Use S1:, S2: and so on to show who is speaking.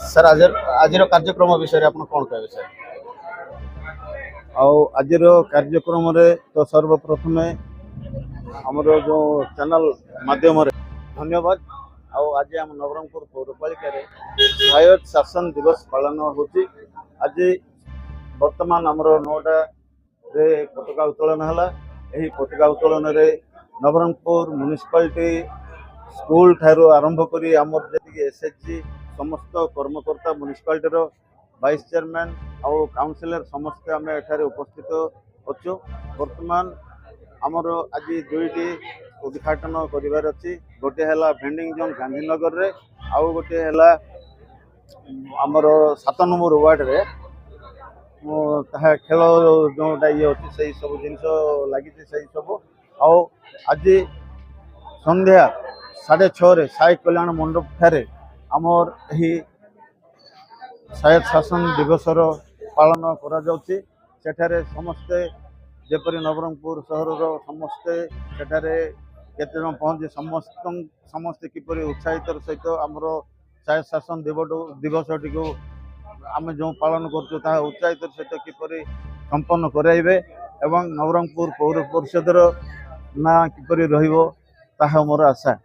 S1: Sir आज आज कार्यक्रम विषय आप कौन कहे सर?
S2: आज कार्यक्रम तो सर्वप्रथम आमर जो चैनल माध्यम धन्यवाद। आज आम नवरंगपुर पौरपालिका स्वायत्त शासन दिवस पालन होची। आज वर्तमान आमर 9टा रे पताका उत्तोलन है। यही पताका उत्तोलन रे नवरंगपुर म्युनिसिपालिटी स्कूल ठारू आरंभ करी आमर जी एसएचजी समस्त कर्मकर्ता म्युनिसिपालिटी वाइस चेयरमैन आउ काउंसिलर समस्ते आम एठारे उपस्थित अच्छु। वर्तमान आमर आज दुईटी उद्घाटन करिवार अछि। गोटे है भेंडिंग जोन गांधीनगर रे आउ गोटे है आमर 7 नंबर वार्ड रे खेल जोटा ये अच्छी से सब जिनस लगी सब। आज संध्या 6:30 साई कल्याण मंडप ठारे आमर यही स्वायत्त शासन दिवसर पालन करा जाउछि। सेठारे समस्ते जेपरि नवरंगपुर सहर समस्ते सेठारे केते जन पहुंची समस्ते किपरि उत्साहितर सहित आमर स्वायत्त शासन दिवसटी को आम जो पालन करछु ता उत्साहितर सहित किपरि संपन्न कराइबे एवं नवरंगपुर पौर परिषदर ना किपरि रहिबो ताहा मोर आशा।